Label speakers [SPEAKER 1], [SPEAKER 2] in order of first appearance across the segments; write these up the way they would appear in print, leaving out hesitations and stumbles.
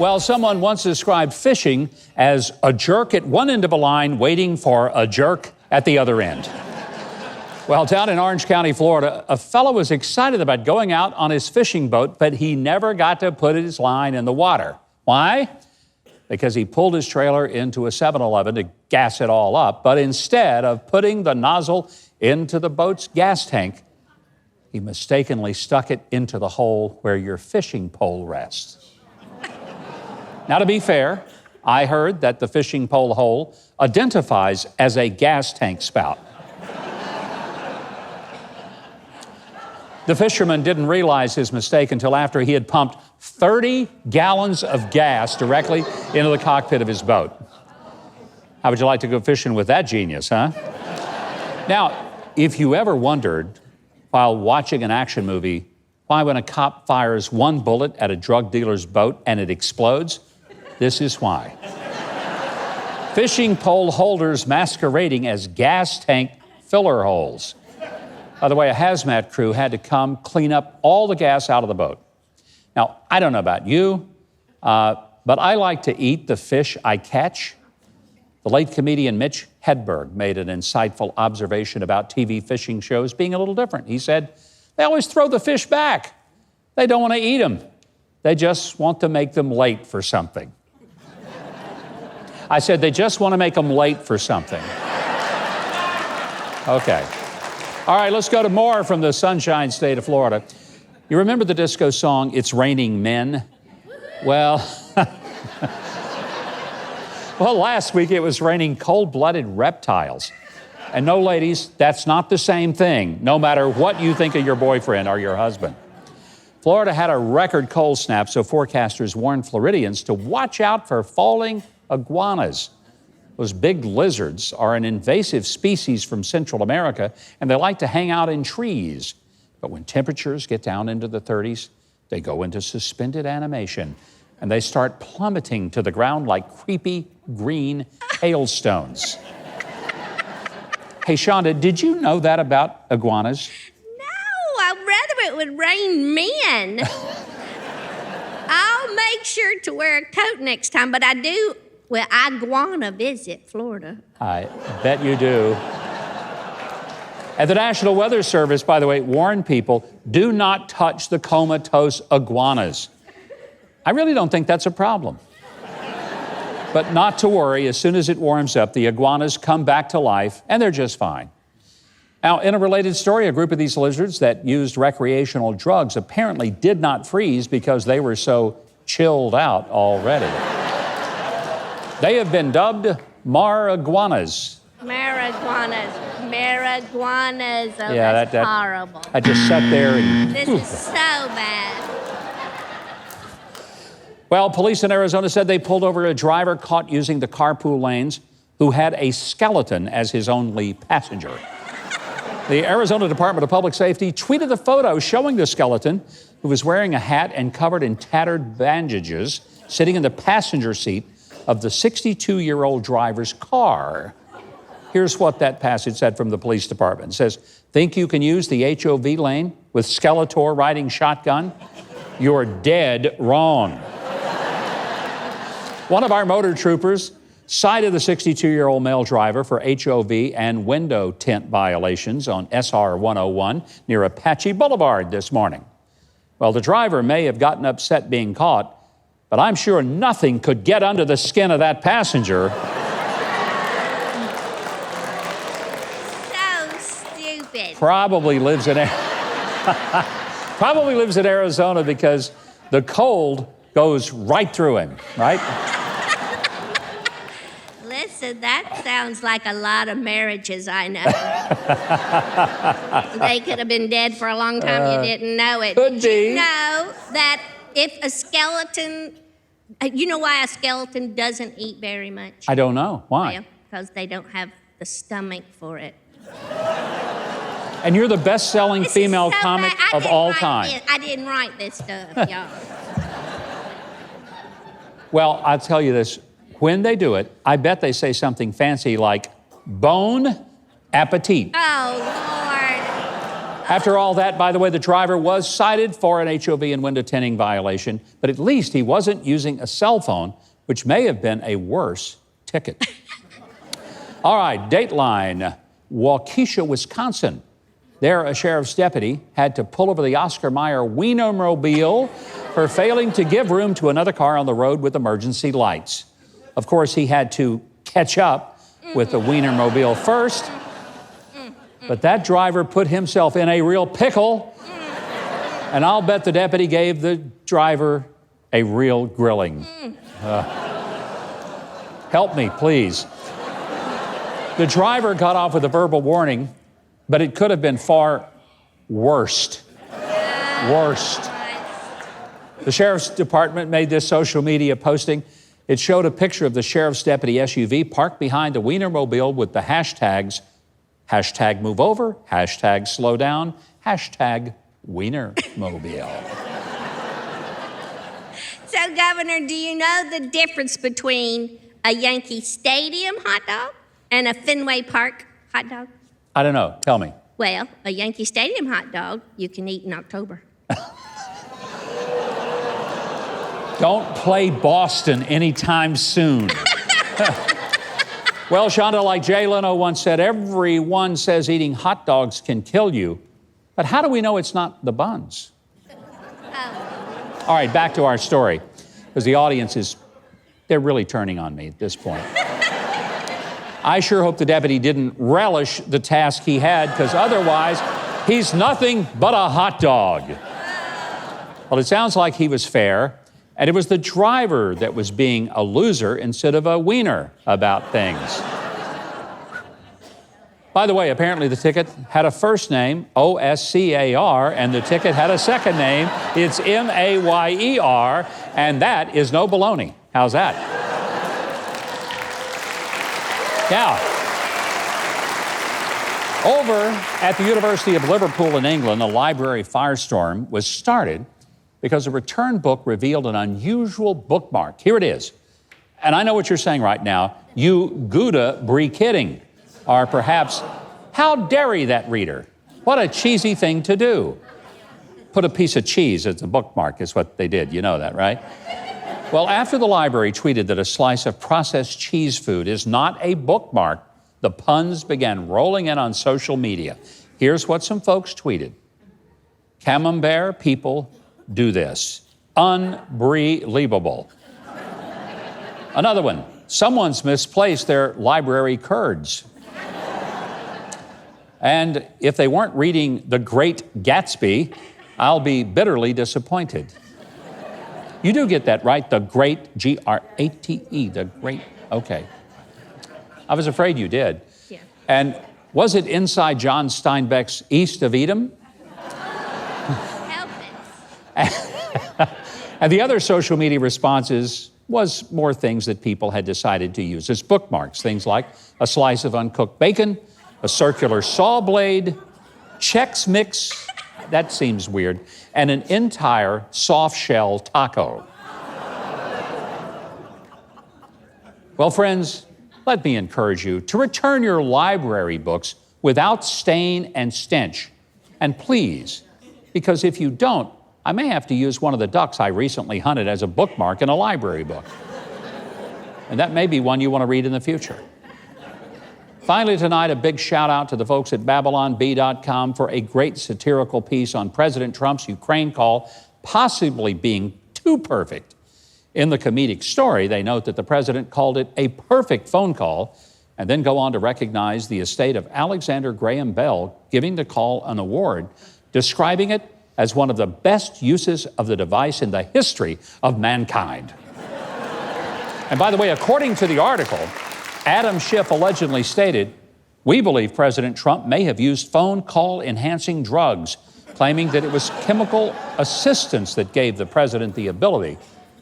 [SPEAKER 1] Well, someone once described fishing as a jerk at one end of a line waiting for a jerk at the other end. Well, down in Orange County, Florida, a fellow was excited about going out on his fishing boat, but he never got to put his line in the water. Why? Because he pulled his trailer into a 7-Eleven to gas it all up, but instead of putting the nozzle into the boat's gas tank, he mistakenly stuck it into the hole where your fishing pole rests. Now, to be fair, I heard that the fishing pole hole identifies as a gas tank spout. The fisherman didn't realize his mistake until after he had pumped 30 gallons of gas directly into the cockpit of his boat. How would you like to go fishing with that genius, huh? Now, if you ever wondered while watching an action movie why when a cop fires one bullet at a drug dealer's boat and it explodes, this is why. Fishing pole holders masquerading as gas tank filler holes. By the way, a hazmat crew had to come clean up all the gas out of the boat. Now, I don't know about you, but I like to eat the fish I catch. The late comedian Mitch Hedberg made an insightful observation about TV fishing shows being a little different. He said, they always throw the fish back. They don't want to eat them. They just want to make them late for something. I said, they just want to make them late for something. Okay. All right, let's go to more from the Sunshine State of Florida. You remember the disco song, It's Raining Men? Well, last week it was raining cold-blooded reptiles. And no, ladies, that's not the same thing, no matter what you think of your boyfriend or your husband. Florida had a record cold snap, so forecasters warned Floridians to watch out for falling iguanas. Those big lizards are an invasive species from Central America, and they like to hang out in trees. But when temperatures get down into the 30s, they go into suspended animation, and they start plummeting to the ground like creepy green hailstones. Hey, Shonda, did you know that about iguanas?
[SPEAKER 2] No, I'd rather it would rain men. I'll make sure to wear a coat next time, but I do. Well, iguana visit Florida.
[SPEAKER 1] I bet you do. And the National Weather Service, by the way, warned people, do not touch the comatose iguanas. I really don't think that's a problem. But not to worry, as soon as it warms up, the iguanas come back to life, and they're just fine. Now, in a related story, a group of these lizards that used recreational drugs apparently did not freeze because they were so chilled out already. They have been dubbed mariguanas.
[SPEAKER 2] Mariguanas. Oh,
[SPEAKER 1] yeah,
[SPEAKER 2] that's horrible.
[SPEAKER 1] I just sat there and...
[SPEAKER 2] This is so bad.
[SPEAKER 1] Well, police in Arizona said they pulled over a driver caught using the carpool lanes who had a skeleton as his only passenger. The Arizona Department of Public Safety tweeted a photo showing the skeleton, who was wearing a hat and covered in tattered bandages, sitting in the passenger seat of the 62-year-old driver's car. Here's what that passage said from the police department. It says, think you can use the HOV lane with Skeletor riding shotgun? You're dead wrong. One of our motor troopers cited the 62-year-old male driver for HOV and window tint violations on SR 101 near Apache Boulevard this morning. Well, the driver may have gotten upset being caught, but I'm sure nothing could get under the skin of that passenger.
[SPEAKER 2] So stupid.
[SPEAKER 1] Probably lives in Arizona because the cold goes right through him, right?
[SPEAKER 2] Listen, that sounds like a lot of marriages I know. They could have been dead for a long time. You didn't know it.
[SPEAKER 1] Could be.
[SPEAKER 2] Did you know that if a skeleton, you know why a skeleton doesn't eat very much?
[SPEAKER 1] I don't know. Why?
[SPEAKER 2] Well, because they don't have the stomach for it.
[SPEAKER 1] And you're the best-selling female comic of all time.
[SPEAKER 2] I didn't write this stuff, y'all.
[SPEAKER 1] Well, I'll tell you this. When they do it, I bet they say something fancy like bon appetit.
[SPEAKER 2] Oh, Lord.
[SPEAKER 1] After all that, by the way, the driver was cited for an HOV and window tinting violation, but at least he wasn't using a cell phone, which may have been a worse ticket. All right, Dateline, Waukesha, Wisconsin. There, a sheriff's deputy had to pull over the Oscar Mayer Wienermobile for failing to give room to another car on the road with emergency lights. Of course, he had to catch up with the Wienermobile first, but that driver put himself in a real pickle, and I'll bet the deputy gave the driver a real grilling. Help me, please. The driver got off with a verbal warning, but it could have been far worse. The sheriff's department made this social media posting. It showed a picture of the sheriff's deputy SUV parked behind the Wienermobile with the hashtags, hashtag move over, hashtag slow down, hashtag Wienermobile.
[SPEAKER 2] So, Governor, do you know the difference between a Yankee Stadium hot dog and a Fenway Park hot dog?
[SPEAKER 1] I don't know. Tell me.
[SPEAKER 2] Well, a Yankee Stadium hot dog you can eat in October.
[SPEAKER 1] Don't play Boston anytime soon. Well, Shonda, like Jay Leno once said, everyone says eating hot dogs can kill you, but how do we know it's not the buns? All right, back to our story, because the audience they're really turning on me at this point. I sure hope the deputy didn't relish the task he had, because otherwise, he's nothing but a hot dog. Well, it sounds like he was fair, and it was the driver that was being a loser instead of a wiener about things. By the way, apparently the ticket had a first name, O-S-C-A-R, and the ticket had a second name, it's M-A-Y-E-R, and that is no baloney. How's that? Now, over at the University of Liverpool in England, a library firestorm was started because a return book revealed an unusual bookmark. Here it is. And I know what you're saying right now. You Gouda brie kidding. Or perhaps, how dare that reader? What a cheesy thing to do. Put a piece of cheese as a bookmark is what they did. You know that, right? Well, after the library tweeted that a slice of processed cheese food is not a bookmark, the puns began rolling in on social media. Here's what some folks tweeted. Camembert people do this. Unbelievable. Another one. Someone's misplaced their library curds. And if they weren't reading The Great Gatsby, I'll be bitterly disappointed. You do get that, right? The Great, G-R-A-T-E, the Great, okay. I was afraid you did.
[SPEAKER 2] Yeah.
[SPEAKER 1] And was it inside John Steinbeck's East of Edom?
[SPEAKER 2] Help it.
[SPEAKER 1] And the other social media responses was more things that people had decided to use as bookmarks, things like a slice of uncooked bacon, a circular saw blade, Chex Mix, that seems weird, and an entire soft shell taco. Well, friends, let me encourage you to return your library books without stain and stench. And please, because if you don't, I may have to use one of the ducks I recently hunted as a bookmark in a library book. And that may be one you want to read in the future. Finally tonight, a big shout out to the folks at BabylonBee.com for a great satirical piece on President Trump's Ukraine call possibly being too perfect. In the comedic story, they note that the president called it a perfect phone call and then go on to recognize the estate of Alexander Graham Bell giving the call an award, describing it as one of the best uses of the device in the history of mankind. And by the way, according to the article, Adam Schiff allegedly stated, "We believe President Trump may have used phone call enhancing drugs," claiming that it was chemical assistance that gave the president the ability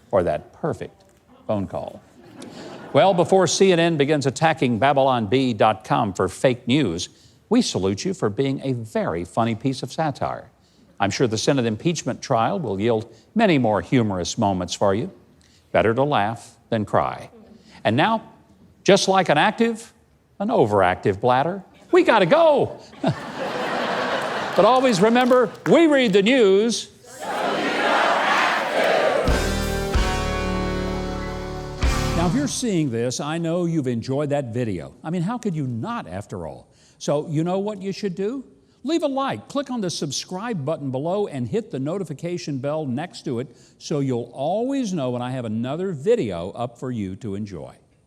[SPEAKER 1] for that perfect phone call. Well, before CNN begins attacking BabylonBee.com for fake news, we salute you for being a very funny piece of satire. I'm sure the Senate impeachment trial will yield many more humorous moments for you. Better to laugh than cry. And now, just like an overactive bladder, we gotta go. But always remember, we read the news. Now, if you're seeing this, I know you've enjoyed that video. I mean, how could you not, after all? So, you know what you should do? Leave a like, click on the subscribe button below, and hit the notification bell next to it so you'll always know when I have another video up for you to enjoy.